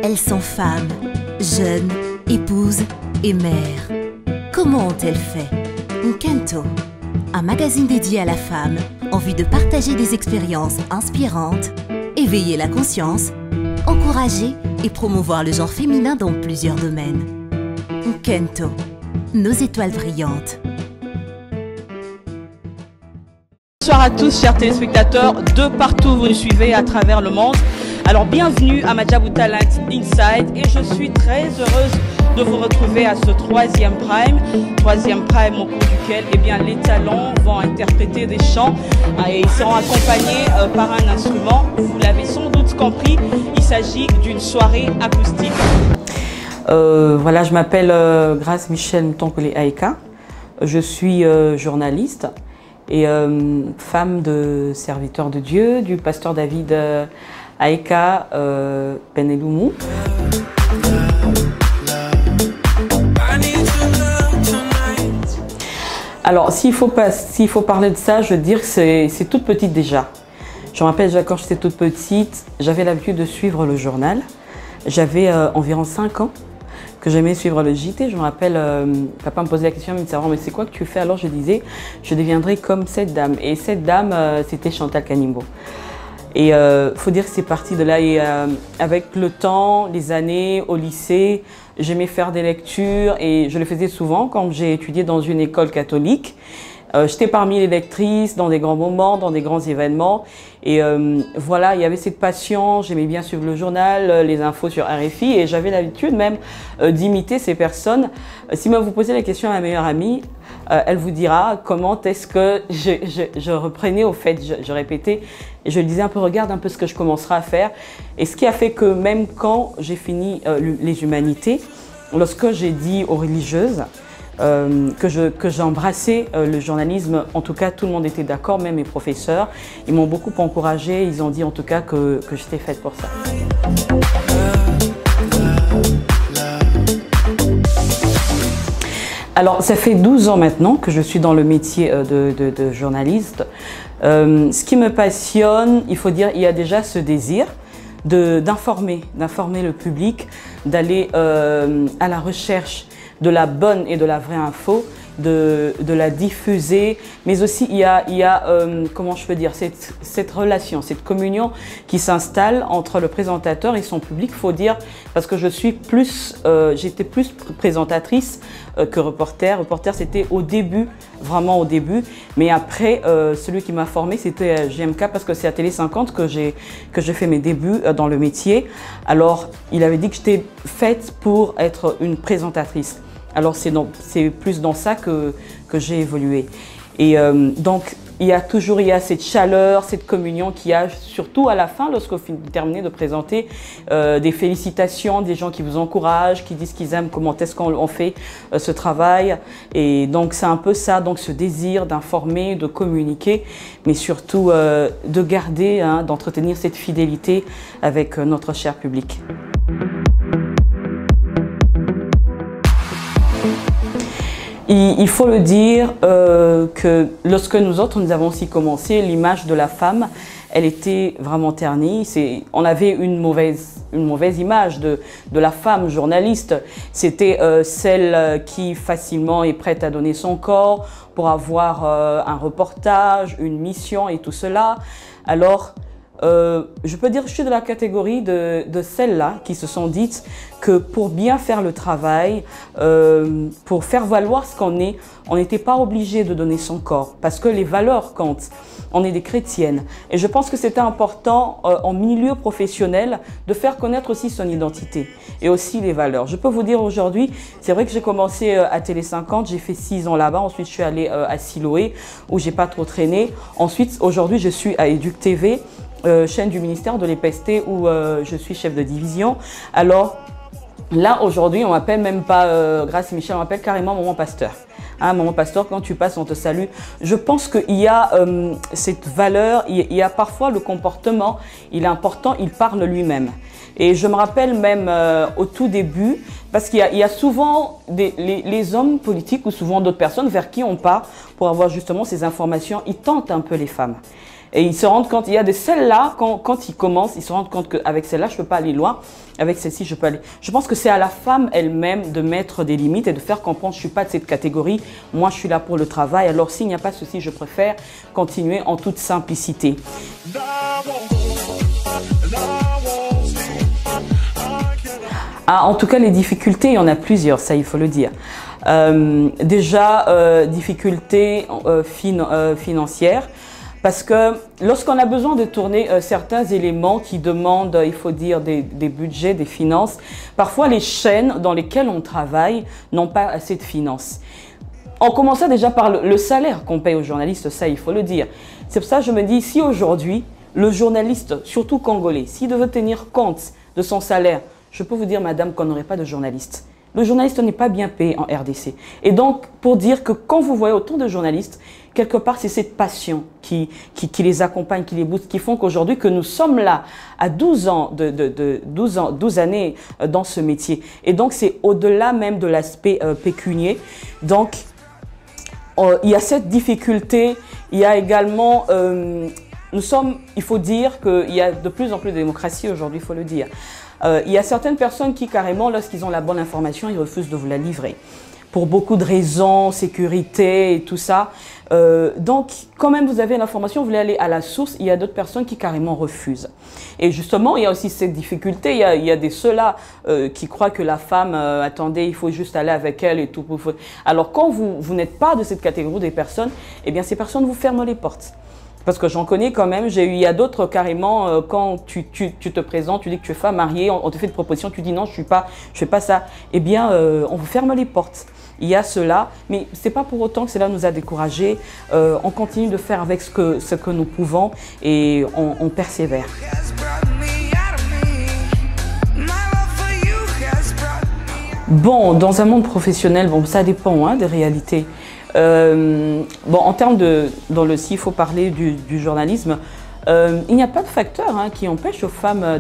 Elles sont femmes, jeunes, épouses et mères. Comment ont-elles fait? Nkento, un magazine dédié à la femme en vue de partager des expériences inspirantes, éveiller la conscience, encourager et promouvoir le genre féminin dans plusieurs domaines. Nkento, nos étoiles brillantes. Bonsoir à tous, chers téléspectateurs de partout où vous nous suivez à travers le monde. Alors bienvenue à Madjabou Talent Inside et je suis très heureuse de vous retrouver à ce troisième prime au cours duquel les talents vont interpréter des chants et ils seront accompagnés par un instrument. Vous l'avez sans doute compris, il s'agit d'une soirée acoustique. Voilà, je m'appelle Grace Michel Mtonkole Aïka, je suis journaliste et femme de serviteur de Dieu, du pasteur David Aïka Peneloumou. Alors, s'il faut parler de ça, je veux dire que c'est toute petite déjà. Je me rappelle, quand j'étais toute petite, j'avais l'habitude de suivre le journal. J'avais environ 5 ans que j'aimais suivre le JT. Je me rappelle, papa me posait la question, il me disait, mais c'est quoi que tu fais? Alors je disais, je deviendrai comme cette dame. Et cette dame, c'était Chantal Kanimbo. Et faut dire que c'est parti de là. Et avec le temps, les années au lycée, j'aimais faire des lectures et je le faisais souvent quand j'ai étudié dans une école catholique. J'étais parmi les lectrices dans des grands moments, dans des grands événements. Et voilà, il y avait cette passion, j'aimais bien suivre le journal, les infos sur RFI et j'avais l'habitude même d'imiter ces personnes. Si moi vous posez la question à ma meilleure amie, elle vous dira comment est-ce que je reprenais au fait, je répétais et je lui disais un peu, regarde un peu ce que je commencerai à faire. Et ce qui a fait que même quand j'ai fini les humanités, lorsque j'ai dit aux religieuses, que j'ai embrassé le journalisme, en tout cas tout le monde était d'accord, même mes professeurs, ils m'ont beaucoup encouragé, ils ont dit en tout cas que j'étais faite pour ça. Alors ça fait 12 ans maintenant que je suis dans le métier de journaliste. Ce qui me passionne, il faut dire, il y a déjà ce désir d'informer le public, d'aller à la recherche de la bonne et de la vraie info, de la diffuser, mais aussi il y a comment je peux dire, cette relation, cette communion qui s'installe entre le présentateur et son public, faut dire, parce que je suis j'étais plus présentatrice que reporter. Reporter c'était au début, vraiment au début, mais après celui qui m'a formée c'était JMK parce que c'est à Télé 50 que j'ai fait mes débuts dans le métier. Alors il avait dit que j'étais faite pour être une présentatrice. Alors c'est plus dans ça que j'ai évolué. Et donc il y a cette chaleur, cette communion qu'il y a surtout à la fin lorsqu'on termine de présenter des félicitations, des gens qui vous encouragent, qui disent qu'ils aiment comment est-ce qu'on fait ce travail. Et donc c'est un peu ça, donc ce désir d'informer, de communiquer, mais surtout de garder, d'entretenir cette fidélité avec notre cher public. Il faut le dire que lorsque nous avons aussi commencé, l'image de la femme, elle était vraiment ternie. On avait une mauvaise image de la femme journaliste. C'était celle qui facilement est prête à donner son corps pour avoir un reportage, une mission et tout cela. Alors, je peux dire que je suis de la catégorie de celles-là qui se sont dites que pour bien faire le travail, pour faire valoir ce qu'on est, on n'était pas obligé de donner son corps parce que les valeurs comptent. On est des chrétiennes et je pense que c'était important en milieu professionnel de faire connaître aussi son identité et aussi les valeurs. Je peux vous dire aujourd'hui, c'est vrai que j'ai commencé à Télé 50, j'ai fait 6 ans là-bas, ensuite je suis allée à Siloé où j'ai pas trop traîné. Ensuite, aujourd'hui, je suis à Éduc TV. Chaîne du ministère de l'EPST où je suis chef de division. Alors là aujourd'hui on m'appelle même pas Grace Michel, on m'appelle carrément Maman Pasteur. Maman Pasteur, quand tu passes on te salue. Je pense qu'il y a cette valeur, il y a parfois le comportement, il est important, il parle lui-même. Et je me rappelle même au tout début, parce qu'il y a souvent les hommes politiques ou souvent d'autres personnes vers qui on part pour avoir justement ces informations, ils tentent un peu les femmes. Et ils se rendent compte, il y a des celles-là, quand ils commencent, ils se rendent compte qu'avec celle-là, je ne peux pas aller loin, avec celle-ci, je peux aller. Je pense que c'est à la femme elle-même de mettre des limites et de faire comprendre, je ne suis pas de cette catégorie, moi je suis là pour le travail, alors s'il n'y a pas ceci, je préfère continuer en toute simplicité. Ah, en tout cas, les difficultés, il y en a plusieurs, ça il faut le dire. Déjà, difficultés financières. Parce que lorsqu'on a besoin de tourner certains éléments qui demandent, il faut dire, des budgets, des finances, parfois les chaînes dans lesquelles on travaille n'ont pas assez de finances. En commençant déjà par le salaire qu'on paye aux journalistes, ça il faut le dire. C'est pour ça que je me dis, si aujourd'hui, le journaliste, surtout congolais, s'il devait tenir compte de son salaire, je peux vous dire, madame, qu'on n'aurait pas de journaliste. Le journaliste n'est pas bien payé en RDC. Et donc, pour dire que quand vous voyez autant de journalistes, quelque part, c'est cette passion qui les accompagne, qui les booste, qui font qu'aujourd'hui, que nous sommes là à 12 années dans ce métier. Et donc, c'est au-delà même de l'aspect pécunier. Donc, il y a cette difficulté. Il y a également, il faut dire qu'il y a de plus en plus de démocratie aujourd'hui, il faut le dire. Il y a certaines personnes qui, carrément, lorsqu'ils ont la bonne information, ils refusent de vous la livrer. Pour beaucoup de raisons, sécurité et tout ça. Donc, quand même vous avez l'information, vous voulez aller à la source, il y a d'autres personnes qui carrément refusent. Et justement, il y a aussi cette difficulté, il y a des ceux-là qui croient que la femme, attendez, il faut juste aller avec elle et tout. Alors, quand vous n'êtes pas de cette catégorie des personnes, eh bien, ces personnes vous ferment les portes. Parce que j'en connais quand même, il y a d'autres carrément, quand tu te présentes, tu dis que tu es femme mariée, on te fait une proposition, tu dis non, je fais pas ça, eh bien, on vous ferme les portes. Il y a cela, mais ce n'est pas pour autant que cela nous a découragés. On continue de faire avec ce que nous pouvons et on persévère. Bon, dans un monde professionnel, bon, ça dépend hein, des réalités. Bon, en termes s'il faut parler du journalisme, il n'y a pas de facteur hein, qui empêche aux femmes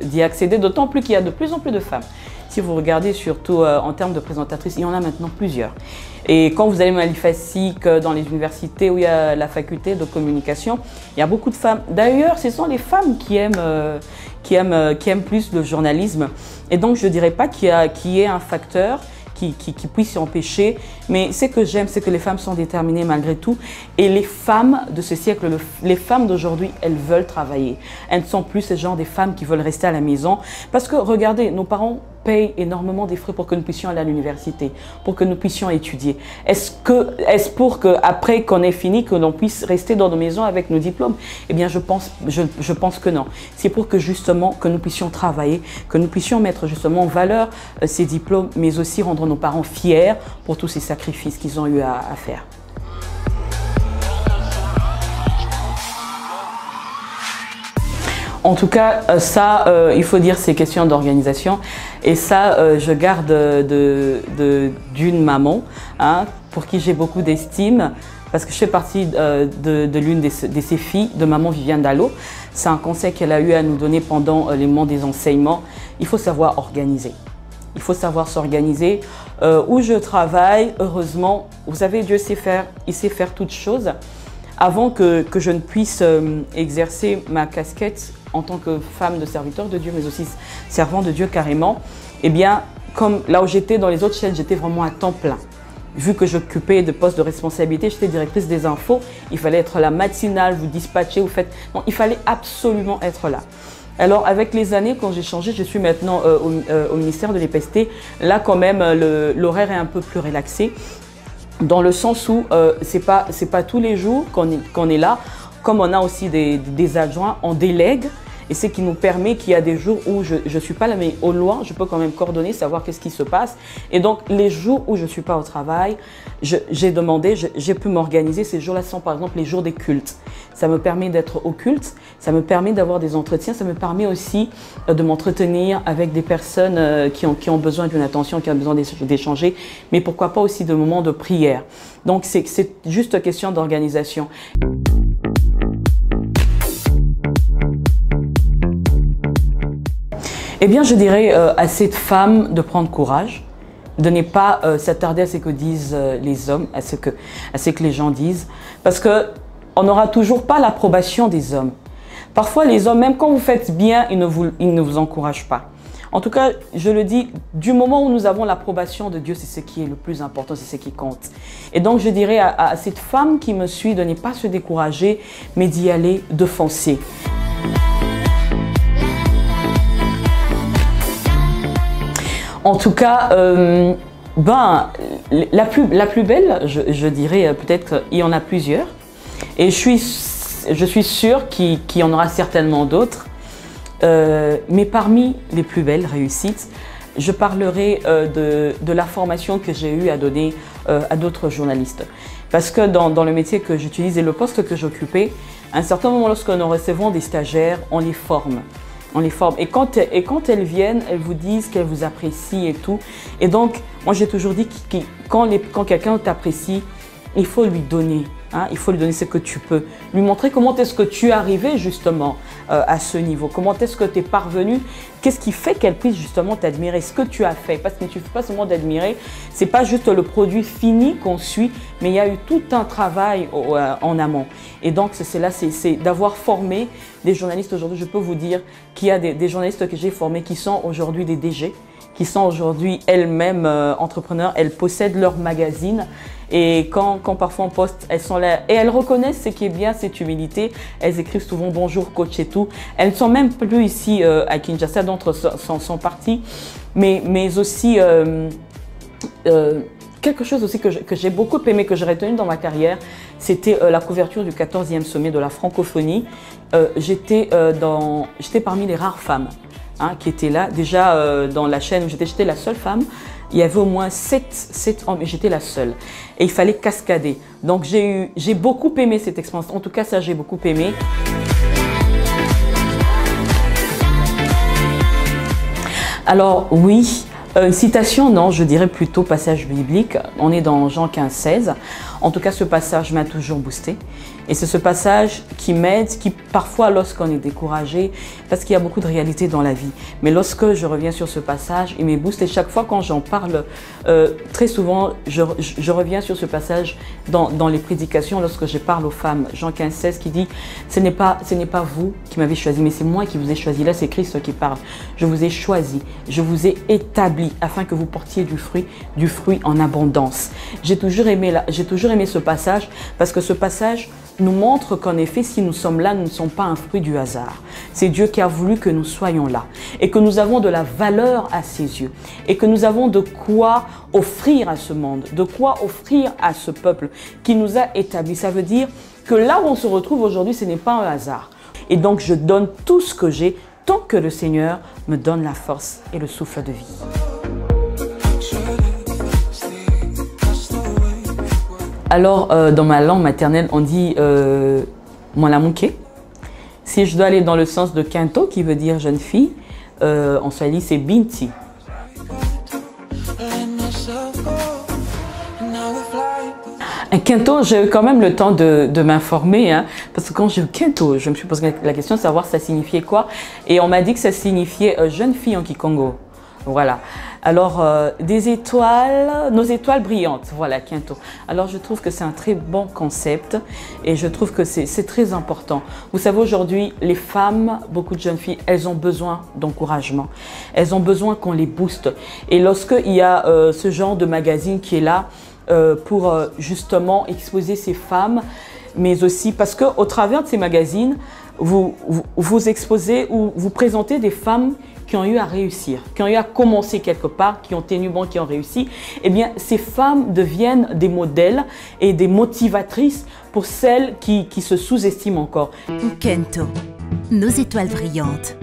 d'y accéder, d'autant plus qu'il y a de plus en plus de femmes. Si vous regardez surtout en termes de présentatrices, il y en a maintenant plusieurs. Et quand vous allez à l'IFASIC, dans les universités où il y a la faculté de communication, il y a beaucoup de femmes. D'ailleurs, ce sont les femmes qui aiment plus le journalisme. Et donc, je ne dirais pas qu'il y ait un facteur qui puisse s'y empêcher. Mais ce que j'aime, c'est que les femmes sont déterminées malgré tout. Et les femmes de ce siècle, les femmes d'aujourd'hui, elles veulent travailler. Elles ne sont plus ce genre des femmes qui veulent rester à la maison. Parce que, regardez, nos parents payent énormément des frais pour que nous puissions aller à l'université, pour que nous puissions étudier. Est-ce pour qu'après qu'on ait fini, que l'on puisse rester dans nos maisons avec nos diplômes? Eh bien, je pense que non. C'est pour que justement, que nous puissions travailler, que nous puissions mettre justement en valeur ces diplômes, mais aussi rendre nos parents fiers pour tous ces sacrifices qu'ils ont eu à faire. En tout cas, ça, il faut dire, c'est question d'organisation. Et ça, je garde d'une maman, hein, pour qui j'ai beaucoup d'estime, parce que je fais partie de l'une de ses filles, de maman Viviane Dallot. C'est un conseil qu'elle a eu à nous donner pendant les moments des enseignements. Il faut savoir organiser. Il faut savoir s'organiser. Où je travaille, heureusement, vous savez, Dieu sait faire, il sait faire toutes choses. Avant que je ne puisse exercer ma casquette en tant que femme de serviteur de Dieu, mais aussi servant de Dieu carrément, eh bien, comme là où j'étais dans les autres chaînes, j'étais vraiment à temps plein. Vu que j'occupais de postes de responsabilité, j'étais directrice des infos, il fallait être là matinale, vous dispatcher, vous faites... Non, il fallait absolument être là. Alors, avec les années, quand j'ai changé, je suis maintenant au ministère de l'EPST. Là, quand même, l'horaire est un peu plus relaxé, dans le sens où c'est pas tous les jours qu'on est là. Comme on a aussi des adjoints, on délègue. Et c'est qui nous permet qu'il y a des jours où je ne suis pas là, mais au loin, je peux quand même coordonner, savoir qu'est-ce qui se passe. Et donc, les jours où je ne suis pas au travail, j'ai pu m'organiser. Ces jours-là sont par exemple les jours des cultes. Ça me permet d'être au culte, ça me permet d'avoir des entretiens, ça me permet aussi de m'entretenir avec des personnes qui ont besoin d'une attention, qui ont besoin d'échanger, mais pourquoi pas aussi de moments de prière. Donc, c'est juste question d'organisation. Eh bien, je dirais à cette femme de prendre courage, de ne pas s'attarder à ce que disent les hommes, à ce que les gens disent. Parce que on n'aura toujours pas l'approbation des hommes. Parfois, les hommes, même quand vous faites bien, ils ne vous encouragent pas. En tout cas, je le dis, du moment où nous avons l'approbation de Dieu, c'est ce qui est le plus important, c'est ce qui compte. Et donc, je dirais à cette femme qui me suit de ne pas se décourager, mais d'y aller, de foncer. En tout cas, la plus belle, je dirais, peut-être, il y en a plusieurs. Et je suis sûre qu'il y en aura certainement d'autres. Mais parmi les plus belles réussites, je parlerai de la formation que j'ai eu à donner à d'autres journalistes. Parce que dans le métier que j'utilise et le poste que j'occupais, à un certain moment, lorsque nous recevons des stagiaires, on les forme. On les forme. Et quand elles viennent, elles vous disent qu'elles vous apprécient et tout. Et donc, moi j'ai toujours dit que quand quelqu'un t'apprécie, il faut lui donner. Hein, il faut lui donner ce que tu peux. Lui montrer comment est-ce que tu es arrivé justement à ce niveau. Comment est-ce que tu es parvenu. Qu'est-ce qui fait qu'elle puisse justement t'admirer. Ce que tu as fait. Parce que tu ne fais pas seulement d'admirer. Ce n'est pas juste le produit fini qu'on suit. Mais il y a eu tout un travail en amont. Et donc c'est d'avoir formé des journalistes aujourd'hui. Je peux vous dire qu'il y a des journalistes que j'ai formés qui sont aujourd'hui des DG. Qui sont aujourd'hui elles-mêmes entrepreneurs. Elles possèdent leur magazine. Et quand parfois on poste, elles sont là et elles reconnaissent ce qui est bien, cette humilité. Elles écrivent souvent bonjour coach et tout. Elles ne sont même plus ici à Kinshasa, d'autres sont partis. Mais aussi quelque chose aussi que j'ai beaucoup aimé, que j'ai retenu dans ma carrière, c'était la couverture du 14e sommet de la francophonie. J'étais parmi les rares femmes qui étaient là. Déjà dans la chaîne où j'étais la seule femme. Il y avait au moins 7 hommes et j'étais la seule. Et il fallait cascader. Donc j'ai beaucoup aimé cette expérience. En tout cas, ça, j'ai beaucoup aimé. Alors oui, citation, non, je dirais plutôt passage biblique. On est dans Jean 15,16. En tout cas, ce passage m'a toujours boosté. Et c'est ce passage qui m'aide, qui parfois, lorsqu'on est découragé, parce qu'il y a beaucoup de réalités dans la vie. Mais lorsque je reviens sur ce passage, il me booste. Et chaque fois quand j'en parle, très souvent, je reviens sur ce passage dans les prédications, lorsque je parle aux femmes. Jean 15,16 qui dit, ce n'est pas vous qui m'avez choisi, mais c'est moi qui vous ai choisi. Là, c'est Christ qui parle. Je vous ai choisi, je vous ai établi afin que vous portiez du fruit en abondance. J'ai toujours aimé ce passage parce que ce passage nous montre qu'en effet, si nous sommes là, nous ne sommes pas un fruit du hasard. C'est Dieu qui a voulu que nous soyons là et que nous avons de la valeur à ses yeux et que nous avons de quoi offrir à ce monde, de quoi offrir à ce peuple qui nous a établis. Ça veut dire que là où on se retrouve aujourd'hui, ce n'est pas un hasard. Et donc, je donne tout ce que j'ai tant que le Seigneur me donne la force et le souffle de vie. Alors, dans ma langue maternelle, on dit Mwanamuke. Si je dois aller dans le sens de Kinto, qui veut dire jeune fille, en swahili, c'est Binti. Un Kinto, j'ai eu quand même le temps de m'informer, parce que quand j'ai eu Kinto, je me suis posé la question de savoir ça signifiait quoi. Et on m'a dit que ça signifiait jeune fille en Kikongo. Voilà. Alors, des étoiles, nos étoiles brillantes, voilà, Kinto. Alors, je trouve que c'est un très bon concept et je trouve que c'est très important. Vous savez, aujourd'hui, les femmes, beaucoup de jeunes filles, elles ont besoin d'encouragement. Elles ont besoin qu'on les booste. Et lorsqu'il y a ce genre de magazine qui est là pour justement exposer ces femmes, mais aussi parce qu'au travers de ces magazines, vous exposez ou vous présentez des femmes qui ont eu à réussir, qui ont eu à commencer quelque part, qui ont tenu bon, qui ont réussi, eh bien, ces femmes deviennent des modèles et des motivatrices pour celles qui se sous-estiment encore. Kinto, nos étoiles brillantes.